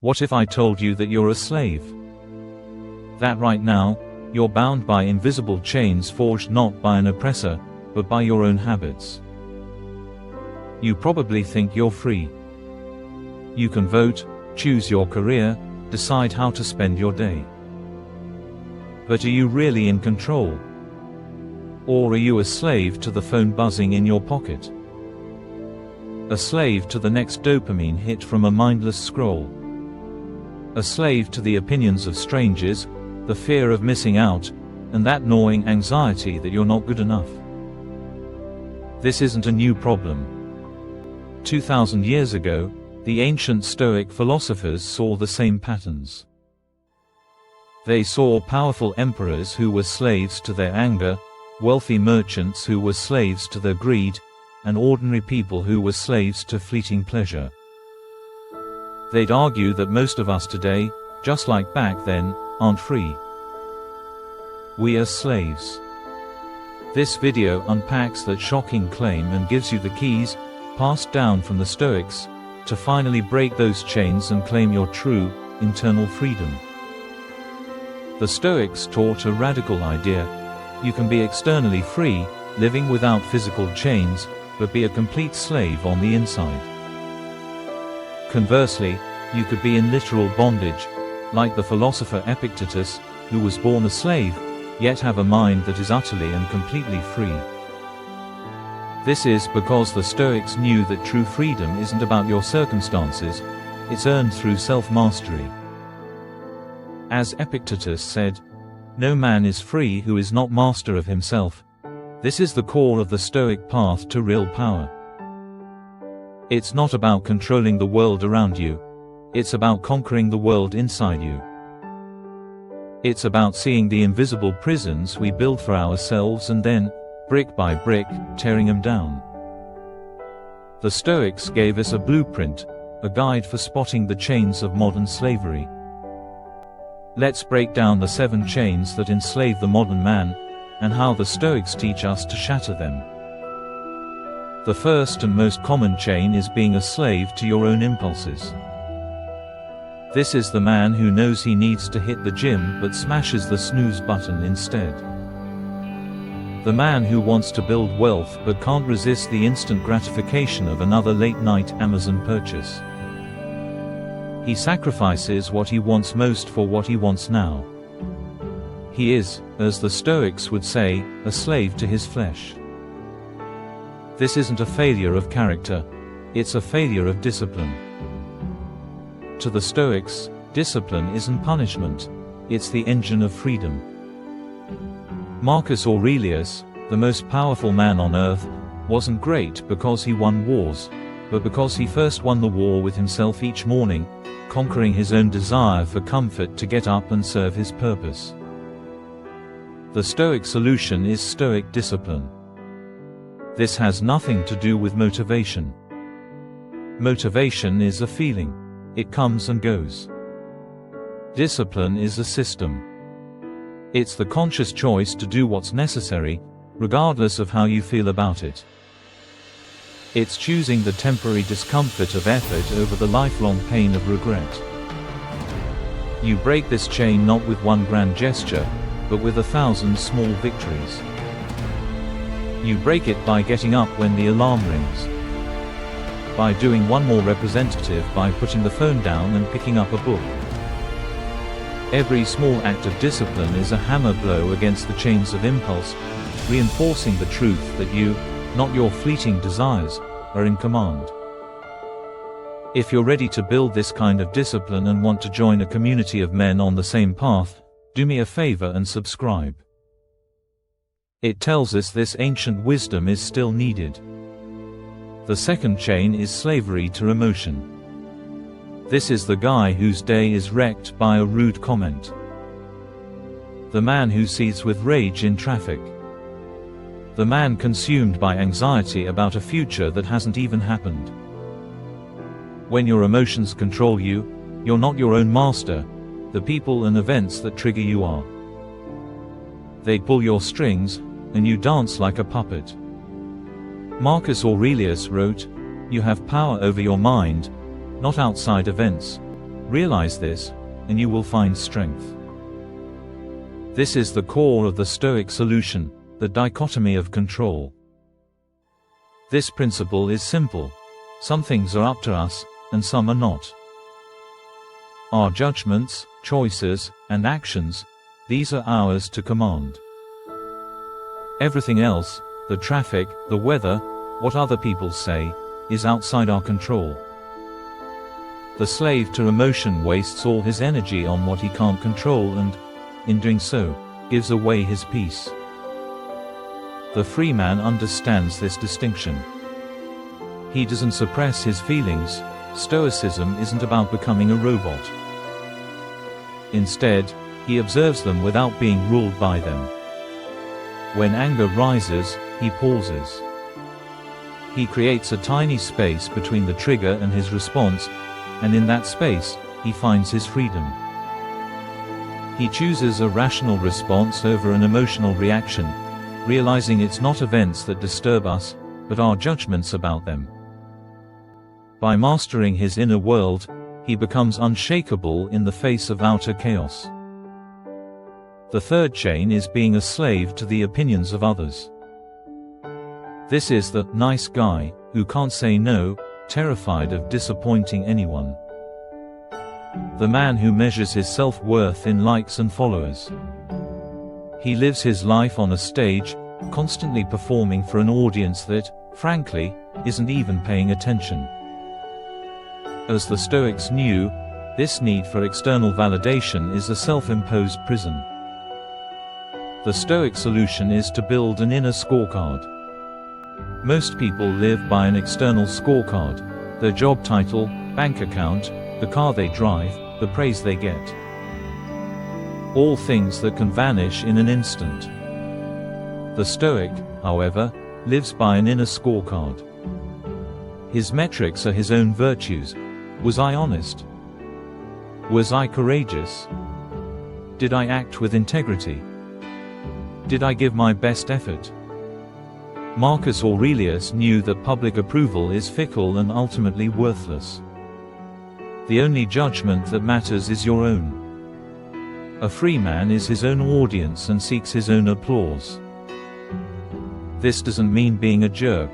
What if I told you that you're a slave? That right now, you're bound by invisible chains forged not by an oppressor, but by your own habits. You probably think you're free. You can vote, choose your career, decide how to spend your day. But are you really in control? Or are you a slave to the phone buzzing in your pocket? A slave to the next dopamine hit from a mindless scroll? A slave to the opinions of strangers, the fear of missing out, and that gnawing anxiety that you're not good enough? This isn't a new problem. 2,000 years ago, the ancient Stoic philosophers saw the same patterns. They saw powerful emperors who were slaves to their anger, wealthy merchants who were slaves to their greed, and ordinary people who were slaves to fleeting pleasure. They'd argue that most of us today, just like back then, aren't free. We are slaves. This video unpacks that shocking claim and gives you the keys, passed down from the Stoics, to finally break those chains and claim your true, internal freedom. The Stoics taught a radical idea. You can be externally free, living without physical chains, but be a complete slave on the inside. Conversely, you could be in literal bondage, like the philosopher Epictetus, who was born a slave, yet have a mind that is utterly and completely free. This is because the Stoics knew that true freedom isn't about your circumstances, it's earned through self-mastery. As Epictetus said, "No man is free who is not master of himself." This is the core of the Stoic path to real power. It's not about controlling the world around you. It's about conquering the world inside you. It's about seeing the invisible prisons we build for ourselves and then, brick by brick, tearing them down. The Stoics gave us a blueprint, a guide for spotting the chains of modern slavery. Let's break down the 7 chains that enslave the modern man, and how the Stoics teach us to shatter them. The first and most common chain is being a slave to your own impulses. This is the man who knows he needs to hit the gym but smashes the snooze button instead. The man who wants to build wealth but can't resist the instant gratification of another late-night Amazon purchase. He sacrifices what he wants most for what he wants now. He is, as the Stoics would say, a slave to his flesh. This isn't a failure of character, it's a failure of discipline. To the Stoics, discipline isn't punishment, it's the engine of freedom. Marcus Aurelius, the most powerful man on earth, wasn't great because he won wars, but because he first won the war with himself each morning, conquering his own desire for comfort to get up and serve his purpose. The Stoic solution is Stoic discipline. This has nothing to do with motivation. Motivation is a feeling. It comes and goes. Discipline is a system. It's the conscious choice to do what's necessary, regardless of how you feel about it. It's choosing the temporary discomfort of effort over the lifelong pain of regret. You break this chain not with one grand gesture, but with 1,000 small victories. You break it by getting up when the alarm rings. By doing one more representative, by putting the phone down and picking up a book. Every small act of discipline is a hammer blow against the chains of impulse, reinforcing the truth that you, not your fleeting desires, are in command. If you're ready to build this kind of discipline and want to join a community of men on the same path, do me a favor and subscribe. It tells us this ancient wisdom is still needed. The second chain is slavery to emotion. This is the guy whose day is wrecked by a rude comment. The man who seethes with rage in traffic. The man consumed by anxiety about a future that hasn't even happened. When your emotions control you, you're not your own master. The people and events that trigger you are. They pull your strings, and you dance like a puppet. Marcus Aurelius wrote, "You have power over your mind, not outside events. Realize this, and you will find strength. This is the core of the Stoic solution, the dichotomy of control. This principle is simple. Some things are up to us, and some are not. Our judgments, choices, and actions, these are ours to command. Everything else, the traffic, the weather, what other people say, is outside our control. The slave to emotion wastes all his energy on what he can't control and, in doing so, gives away his peace. The free man understands this distinction. He doesn't suppress his feelings. Stoicism isn't about becoming a robot. Instead, he observes them without being ruled by them. When anger rises, he pauses. He creates a tiny space between the trigger and his response, and in that space, he finds his freedom. He chooses a rational response over an emotional reaction, realizing it's not events that disturb us, but our judgments about them. By mastering his inner world, he becomes unshakable in the face of outer chaos. The third chain is being a slave to the opinions of others. This is the nice guy who can't say no, terrified of disappointing anyone. The man who measures his self-worth in likes and followers. He lives his life on a stage, constantly performing for an audience that, frankly, isn't even paying attention. As the Stoics knew, this need for external validation is a self-imposed prison. The Stoic solution is to build an inner scorecard. Most people live by an external scorecard: their job title, bank account, the car they drive, the praise they get. All things that can vanish in an instant. The Stoic, however, lives by an inner scorecard. His metrics are his own virtues. Was I honest? Was I courageous? Did I act with integrity? Did I give my best effort? Marcus Aurelius knew that public approval is fickle and ultimately worthless. The only judgment that matters is your own. A free man is his own audience and seeks his own applause. This doesn't mean being a jerk.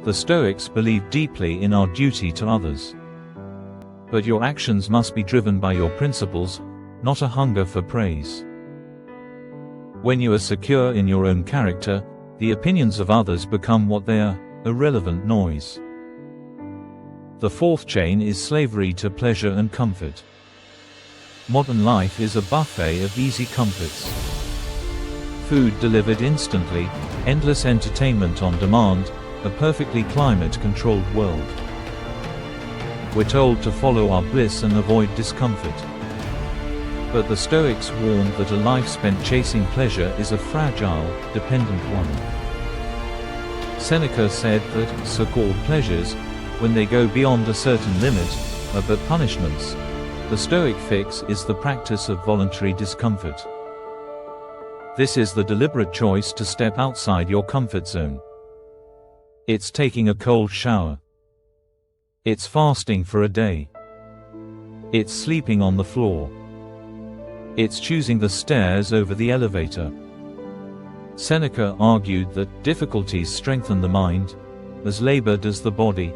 The Stoics believe deeply in our duty to others. But your actions must be driven by your principles, not a hunger for praise. When you are secure in your own character, the opinions of others become what they are: irrelevant noise. The fourth chain is slavery to pleasure and comfort. Modern life is a buffet of easy comforts. Food delivered instantly, endless entertainment on demand, a perfectly climate-controlled world. We're told to follow our bliss and avoid discomfort. But the Stoics warned that a life spent chasing pleasure is a fragile, dependent one. Seneca said that so-called pleasures, when they go beyond a certain limit, are but punishments. The Stoic fix is the practice of voluntary discomfort. This is the deliberate choice to step outside your comfort zone. It's taking a cold shower. It's fasting for a day. It's sleeping on the floor. It's choosing the stairs over the elevator. Seneca argued that difficulties strengthen the mind, as labor does the body.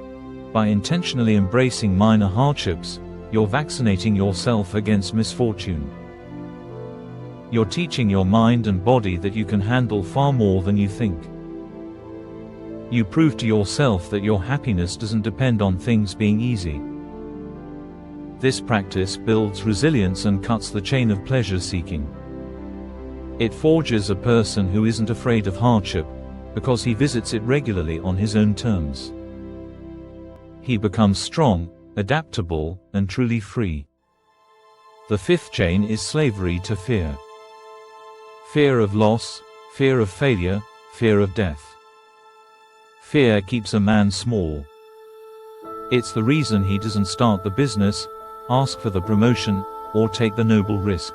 By intentionally embracing minor hardships, you're vaccinating yourself against misfortune. You're teaching your mind and body that you can handle far more than you think. You prove to yourself that your happiness doesn't depend on things being easy. This practice builds resilience and cuts the chain of pleasure-seeking. It forges a person who isn't afraid of hardship, because he visits it regularly on his own terms. He becomes strong, adaptable, and truly free. The fifth chain is slavery to fear. Fear of loss, fear of failure, fear of death. Fear keeps a man small. It's the reason he doesn't start the business, ask for the promotion, or take the noble risk.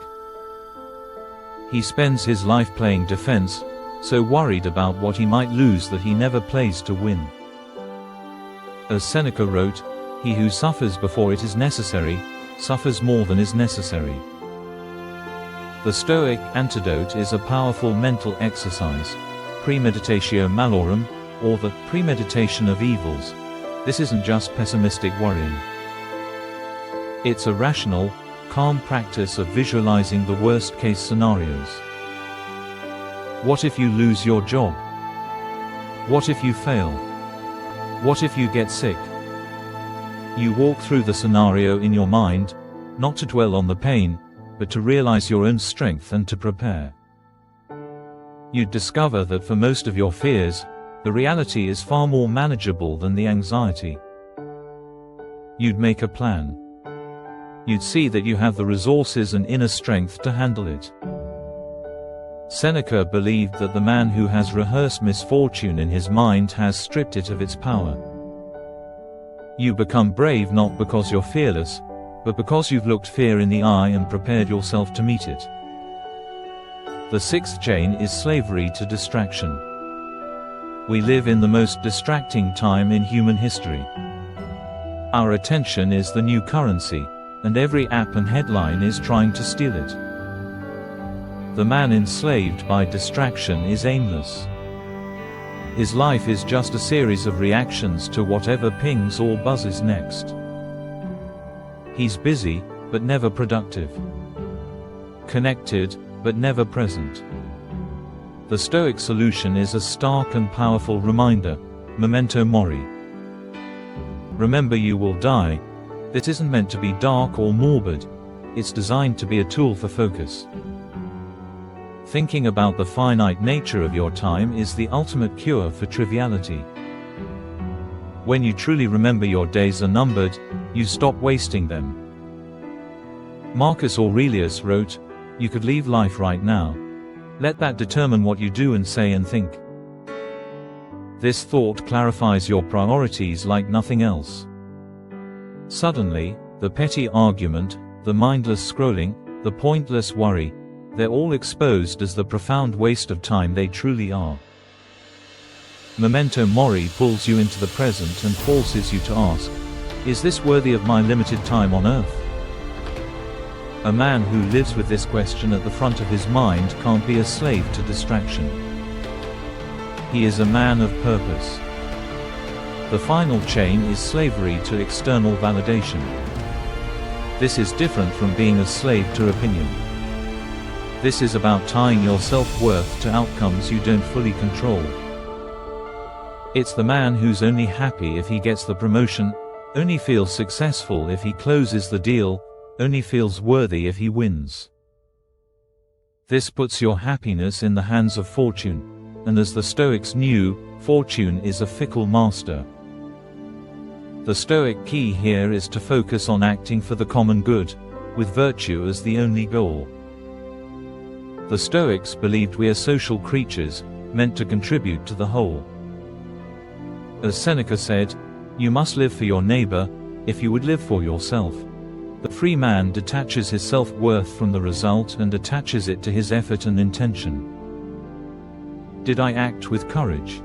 He spends his life playing defense, so worried about what he might lose that he never plays to win. As Seneca wrote, "He who suffers before it is necessary, suffers more than is necessary. The Stoic antidote is a powerful mental exercise, premeditatio malorum, or the premeditation of evils. This isn't just pessimistic worrying. It's a rational, calm practice of visualizing the worst-case scenarios. What if you lose your job? What if you fail? What if you get sick? You walk through the scenario in your mind, not to dwell on the pain, but to realize your own strength and to prepare. You'd discover that for most of your fears, the reality is far more manageable than the anxiety. You'd make a plan. You'd see that you have the resources and inner strength to handle it. Seneca believed that the man who has rehearsed misfortune in his mind has stripped it of its power. You become brave not because you're fearless, but because you've looked fear in the eye and prepared yourself to meet it. The sixth chain is slavery to distraction. We live in the most distracting time in human history. Our attention is the new currency, and every app and headline is trying to steal it. The man enslaved by distraction is aimless. His life is just a series of reactions to whatever pings or buzzes next. He's busy, but never productive. Connected, but never present. The Stoic solution is a stark and powerful reminder: memento mori. Remember, you will die. This isn't meant to be dark or morbid. It's designed to be a tool for focus. Thinking about the finite nature of your time is the ultimate cure for triviality. When you truly remember your days are numbered, you stop wasting them. Marcus Aurelius wrote, "You could leave life right now. Let that determine what you do and say and think." This thought clarifies your priorities like nothing else. Suddenly, the petty argument, the mindless scrolling, the pointless worry, they're all exposed as the profound waste of time they truly are. Memento mori pulls you into the present and forces you to ask, is this worthy of my limited time on earth? A man who lives with this question at the front of his mind can't be a slave to distraction. He is a man of purpose. The final chain is slavery to external validation. This is different from being a slave to opinion. This is about tying your self-worth to outcomes you don't fully control. It's the man who's only happy if he gets the promotion, only feels successful if he closes the deal, only feels worthy if he wins. This puts your happiness in the hands of fortune, and as the Stoics knew, fortune is a fickle master. The Stoic key here is to focus on acting for the common good, with virtue as the only goal. The Stoics believed we are social creatures, meant to contribute to the whole. As Seneca said, you must live for your neighbor, if you would live for yourself. The free man detaches his self-worth from the result and attaches it to his effort and intention. Did I act with courage?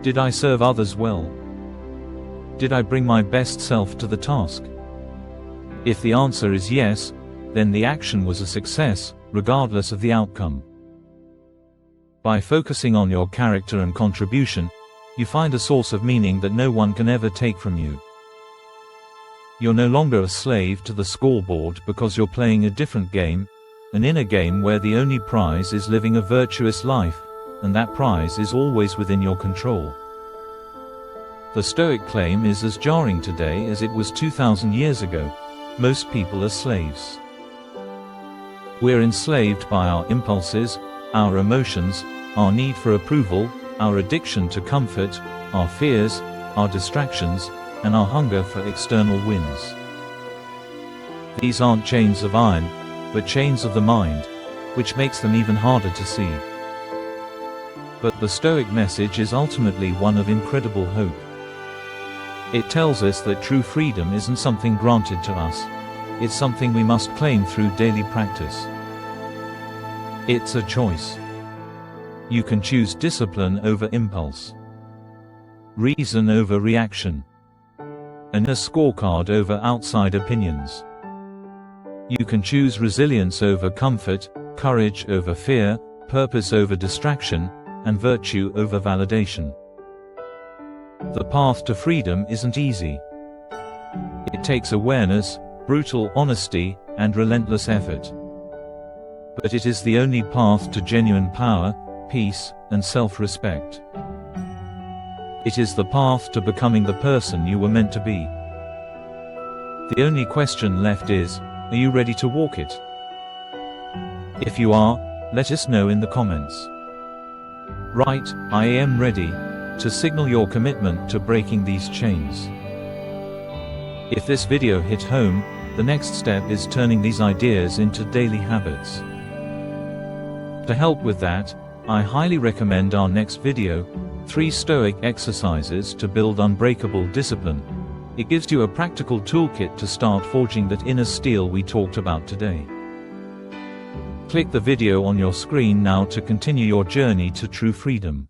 Did I serve others well? Did I bring my best self to the task? If the answer is yes, then the action was a success, regardless of the outcome. By focusing on your character and contribution, you find a source of meaning that no one can ever take from you. You're no longer a slave to the scoreboard because you're playing a different game, an inner game where the only prize is living a virtuous life, and that prize is always within your control. The Stoic claim is as jarring today as it was 2,000 years ago. Most people are slaves. We're enslaved by our impulses, our emotions, our need for approval, our addiction to comfort, our fears, our distractions, and our hunger for external wins. These aren't chains of iron, but chains of the mind, which makes them even harder to see. But the Stoic message is ultimately one of incredible hope. It tells us that true freedom isn't something granted to us. It's something we must claim through daily practice. It's a choice. You can choose discipline over impulse, reason over reaction, and a scorecard over outside opinions. You can choose resilience over comfort, courage over fear, purpose over distraction, and virtue over validation. The path to freedom isn't easy. It takes awareness, brutal honesty, and relentless effort. But it is the only path to genuine power, peace, and self-respect. It is the path to becoming the person you were meant to be. The only question left is, are you ready to walk it? If you are, let us know in the comments. Write, I am ready, to signal your commitment to breaking these chains. If this video hit home, the next step is turning these ideas into daily habits. To help with that, I highly recommend our next video, 3 Stoic exercises to build unbreakable discipline. It gives you a practical toolkit to start forging that inner steel we talked about today. Click the video on your screen now to continue your journey to true freedom.